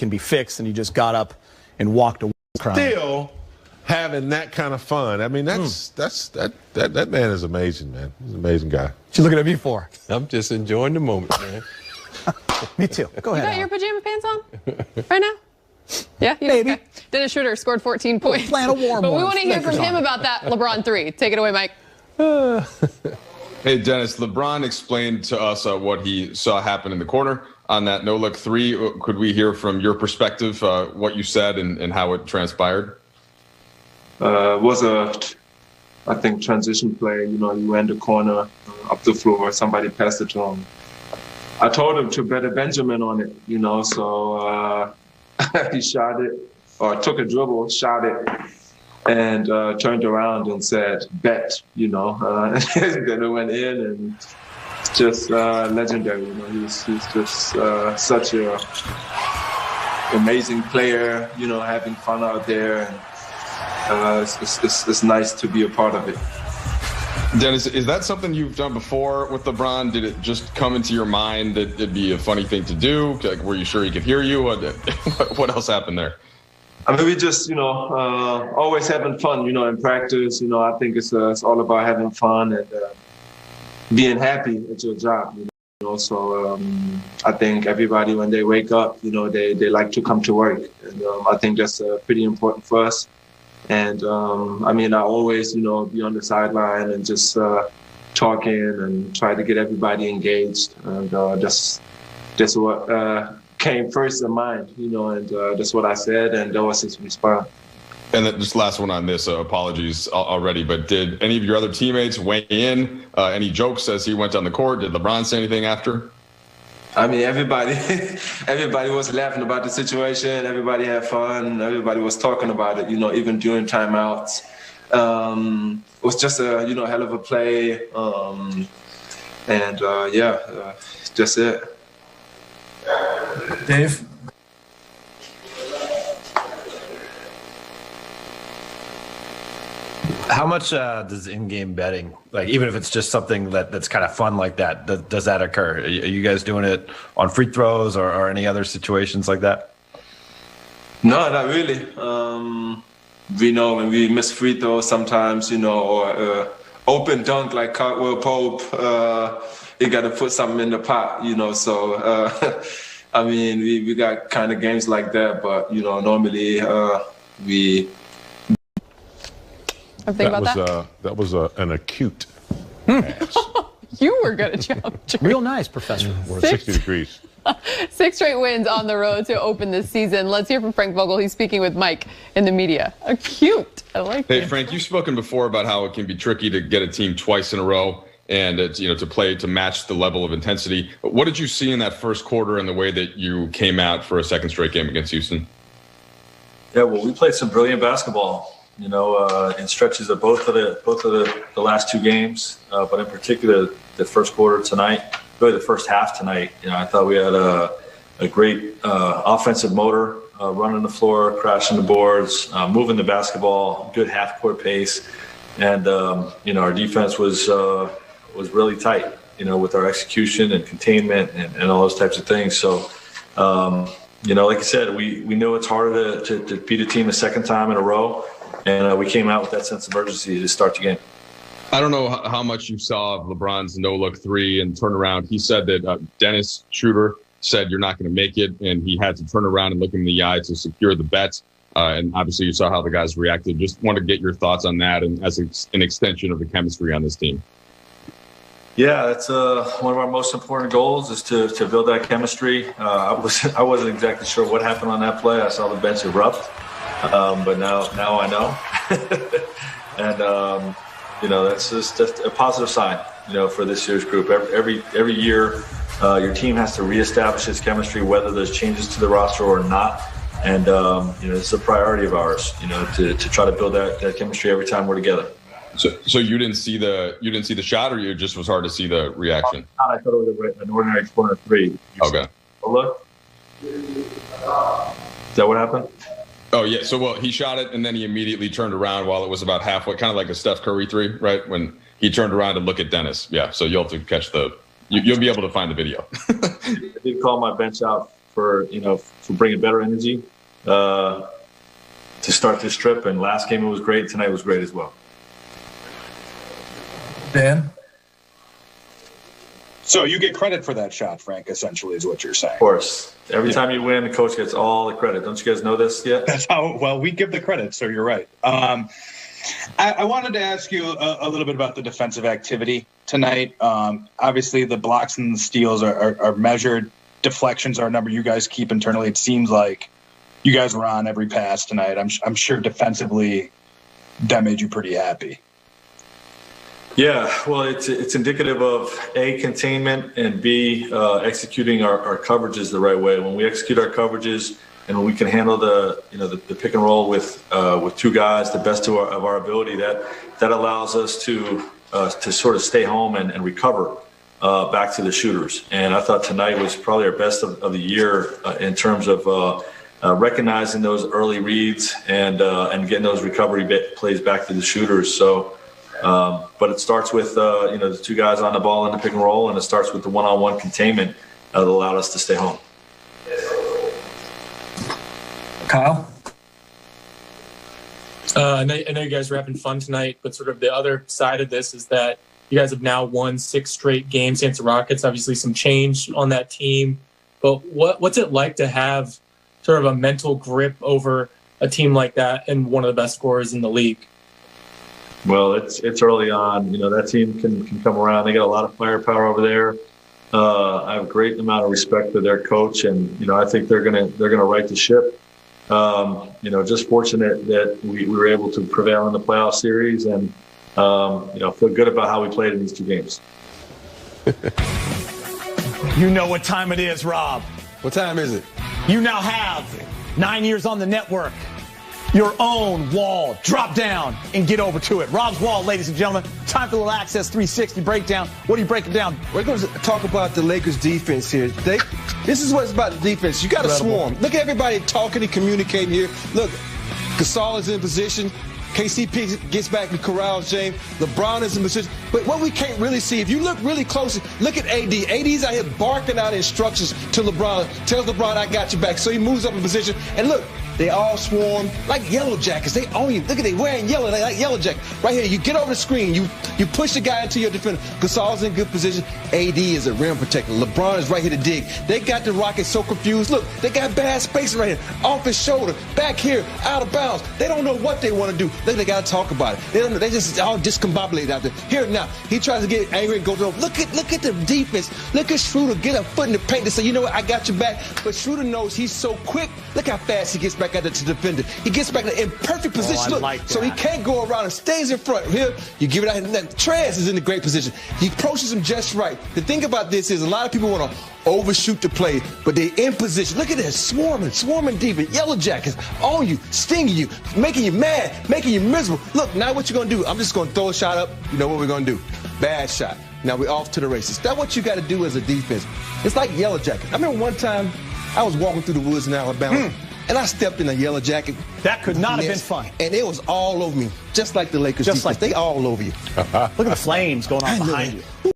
can be fixed, and he just got up and walked away crying. Still having that kind of fun. I mean, that man is amazing, man. He's an amazing guy. What you looking at me for? I'm just enjoying the moment, man. Me too. Go ahead. You got your pajama pants on right now? Yeah, maybe. Okay. Dennis Schroeder scored 14 points. Plan a warm but we one. want to hear from him about that LeBron 3. Take it away, Mike. Hey, Dennis, LeBron explained to us what he saw happen in the corner on that no-look 3. Could we hear from your perspective what you said and how it transpired? Was I think, transition play. You know, you went the corner, up the floor, somebody passed it to him. I told him to bet a Benjamin on it, you know, so he shot it, or took a dribble, shot it, and turned around and said, bet, you know. Then it went in, and it's just legendary, you know. He's just such a amazing player, you know, having fun out there, and it's nice to be a part of it. Dennis, is that something you've done before with LeBron? Did it just come into your mind that it'd be a funny thing to do? Like, were you sure he could hear you? What else happened there? I mean, we just, you know, always having fun, you know, in practice. You know, I think it's all about having fun and being happy at your job, you know. So I think everybody, when they wake up, you know, they like to come to work. And I think that's pretty important for us. And, I mean, I always, you know, be on the sideline and just talking and try to get everybody engaged. And that's what came first in mind, you know, and that's what I said, and that was his response. And then just last one on this, apologies already, but did any of your other teammates weigh in? Any jokes as he went on the court? Did LeBron say anything after? I mean, everybody was laughing about the situation. Everybody had fun. Everybody was talking about it, you know, even during timeouts. It was just a, you know, hell of a play. Just it. Dave? How much does in-game betting, like even if it's just something that's kind of fun like that, does that occur? Are you guys doing it on free throws or any other situations like that? No, not really. We know when we miss free throws sometimes, you know, or open dunk like Cartwheel Pope, you got to put something in the pot, you know. So, I mean, we got kind of games like that, but, you know, normally we... That was an acute pass. You were good at job. Real nice, Professor. We're at 60 degrees. 6 straight wins on the road to open this season. Let's hear from Frank Vogel. He's speaking with Mike in the media. Acute. I like it. Hey, Frank, you've spoken before about how it can be tricky to get a team twice in a row and it's, you know, to play to match the level of intensity. What did you see in that first quarter and the way that you came out for a second straight game against Houston? Yeah, well, we played some brilliant basketball, you know, in stretches of both of the last 2 games, but in particular the first quarter tonight, really the first half tonight. You know, I thought we had a great offensive motor, running the floor, crashing the boards, moving the basketball, good half-court pace, and you know, our defense was really tight, you know, with our execution and containment and all those types of things. So. You know, like I said, we know it's harder to beat a team a second time in a row, and we came out with that sense of urgency to start the game. I don't know how much you saw of LeBron's no-look 3 and turnaround. He said that Dennis Schroeder said you're not going to make it, and he had to turn around and look him in the ate to secure the bet. And obviously you saw how the guys reacted. Just want to get your thoughts on that and as an extension of the chemistry on this team. Yeah, that's one of our most important goals is to build that chemistry. I wasn't exactly sure what happened on that play. I saw the bench erupt, but now I know. And you know, that's just a positive sign, you know, for this year's group. Every year, your team has to reestablish its chemistry, whether there's changes to the roster or not. And you know, it's a priority of ours, you know, to try to build that chemistry every time we're together. So you didn't see the shot, or it just was hard to see the reaction? I thought it was an ordinary corner 3. Okay. Look. Is that what happened? Oh yeah. So well, he shot it and then he immediately turned around while it was about halfway, kind of like a Steph Curry 3, right? When he turned around to look at Dennis. Yeah. So you'll have to catch you'll be able to find the video. I did call my bench out for bringing better energy to start this trip. And last game it was great. Tonight was great as well. Dan? So you get credit for that shot, Frank, essentially is what you're saying. Of course. Every time you win, the coach gets all the credit. Don't you guys know this yet? That's how, well, we give the credit, so you're right. I wanted to ask you a little bit about the defensive activity tonight. Obviously, the blocks and the steals are measured. Deflections are a number you guys keep internally. It seems like you guys were on every pass tonight. I'm sure defensively that made you pretty happy. Yeah, well, it's indicative of A, containment, and B, executing our coverages the right way. When we execute our coverages and when we can handle the pick and roll with two guys, the best of our ability, that allows us to sort of stay home and recover back to the shooters. And I thought tonight was probably our best of the year in terms of recognizing those early reads and getting those recovery plays back to the shooters. So. But it starts with the two guys on the ball in the pick and roll, and it starts with the one-on-one containment that allowed us to stay home. Kyle? I know you guys are having fun tonight, but sort of the other side of this is that you guys have now won 6 straight games against the Rockets. Obviously some change on that team, but what's it like to have sort of a mental grip over a team like that and one of the best scorers in the league? Well, it's early on. That team can come around. They got a lot of firepower over there. I have a great amount of respect for their coach, and I think they're gonna right the ship. Just fortunate that we were able to prevail in the playoff series, and feel good about how we played in these 2 games. You know what time it is, Rob. What time is it? You now have 9 years on the network. Your own wall. Drop down and get over to it. Rob's Wall, ladies and gentlemen. Time for a little Access 360 breakdown. What are you breaking down? We're going to talk about the Lakers defense here. This is what's about the defense. You got to swarm. Look at everybody talking and communicating here. Look, Gasol is in position. KCP gets back and corrals James. LeBron is in position. But what we can't really see, if you look really closely, look at AD. AD's out here barking out instructions to LeBron. Tells LeBron, I got your back. So he moves up in position. And look, they all swarm like yellow jackets. They own you. Look at they wearing yellow. They like yellow jackets. Right here, you get over the screen. You push the guy into your defender. Gasol's in good position. AD is a rim protector. LeBron is right here to dig. They got the Rockets so confused. Look, they got bad spacing right here. Off his shoulder. Back here. Out of bounds. They don't know what they want to do. They got to talk about it. They don't know. They just all discombobulated out there. Here now, he tries to get angry and go to look at the defense. Look at Schroeder get a foot in the paint and say, you know what, I got your back. But Schroeder knows he's so quick. Look how fast he gets back out there to the defender. He gets back in perfect position. Look, like so he can't go around and stays in front. Here, you give it out. Trez is in a great position. He approaches him just right. The thing about this is a lot of people want to overshoot the play, but they're in position. Look at this, swarming defense, yellow jackets on you, stinging you, making you mad, making you miserable. Look, now what you're going to do, I'm just going to throw a shot up. You know what we're going to do? Bad shot. Now we're off to the races. That's what you got to do as a defense. It's like yellow jacket. I remember one time I was walking through the woods in Alabama, and I stepped in a yellow jacket. That could not have been fun. And it was all over me, just like the Lakers defense. They all over you. Look at the flames going on behind you.